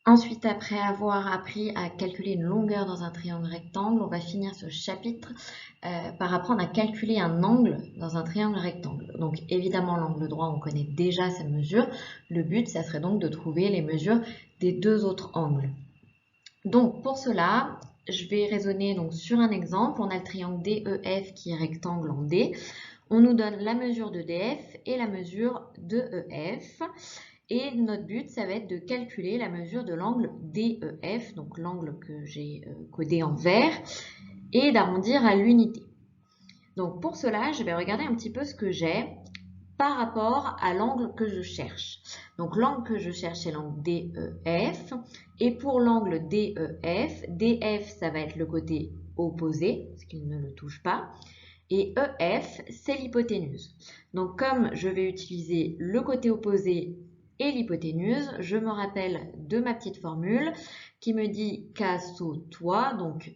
Ensuite, après avoir appris à calculer une longueur dans un triangle rectangle, on va finir ce chapitre par apprendre à calculer un angle dans un triangle rectangle. Donc évidemment, l'angle droit, on connaît déjà sa mesure. Le but, ça serait donc de trouver les mesures des deux autres angles. Donc pour cela, je vais raisonner donc sur un exemple. On a le triangle DEF qui est rectangle en D. On nous donne la mesure de DF et la mesure de EF. Et notre but, ça va être de calculer la mesure de l'angle DEF, donc l'angle que j'ai codé en vert, et d'arrondir à l'unité. Donc pour cela, je vais regarder un petit peu ce que j'ai par rapport à l'angle que je cherche. Donc l'angle que je cherche, c'est l'angle DEF. Et pour l'angle DEF, DF, ça va être le côté opposé, parce qu'il ne le touche pas. Et EF, c'est l'hypoténuse. Donc comme je vais utiliser le côté opposé et l'hypoténuse, je me rappelle de ma petite formule qui me dit K sous toi, donc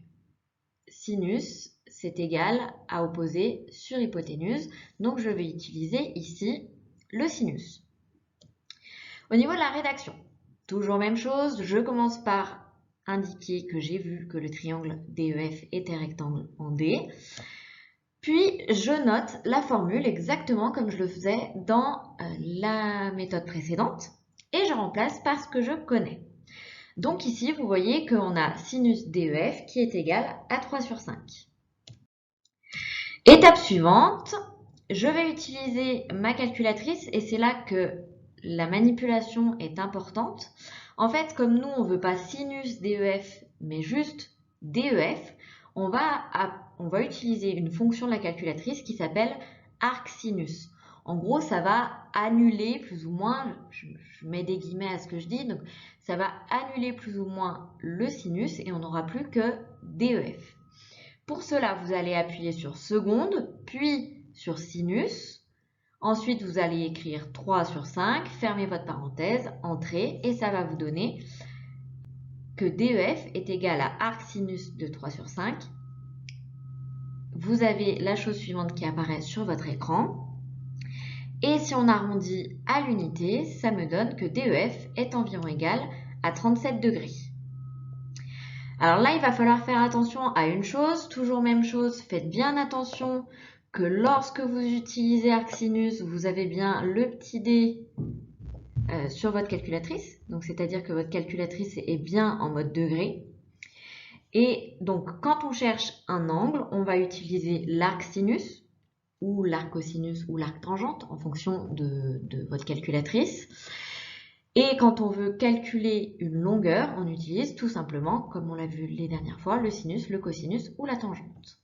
sinus, c'est égal à opposé sur hypoténuse. Donc je vais utiliser ici le sinus. Au niveau de la rédaction, toujours même chose, je commence par indiquer que j'ai vu que le triangle DEF était rectangle en D. Puis, je note la formule exactement comme je le faisais dans la méthode précédente et je remplace par ce que je connais. Donc ici, vous voyez qu'on a sinus DEF qui est égal à 3 sur 5. Étape suivante, je vais utiliser ma calculatrice et c'est là que la manipulation est importante. En fait, comme nous, on ne veut pas sinus DEF, mais juste DEF, on va utiliser une fonction de la calculatrice qui s'appelle arcsinus. En gros, ça va annuler plus ou moins, je mets des guillemets à ce que je dis, donc ça va annuler plus ou moins le sinus et on n'aura plus que DEF. Pour cela, vous allez appuyer sur seconde, puis sur sinus. Ensuite, vous allez écrire 3 sur 5, fermez votre parenthèse, entrez, et ça va vous donner que DEF est égal à arcsinus de 3 sur 5. Vous avez la chose suivante qui apparaît sur votre écran. Et si on arrondit à l'unité, ça me donne que DEF est environ égal à 37 degrés. Alors là, il va falloir faire attention à une chose, toujours même chose, faites bien attention que lorsque vous utilisez arcsinus, vous avez bien le petit d sur votre calculatrice, donc c'est-à-dire que votre calculatrice est bien en mode degré. Et donc, quand on cherche un angle, on va utiliser l'arcsinus ou l'arcosinus ou l'arctangente en fonction de votre calculatrice. Et quand on veut calculer une longueur, on utilise tout simplement, comme on l'a vu les dernières fois, le sinus, le cosinus ou la tangente.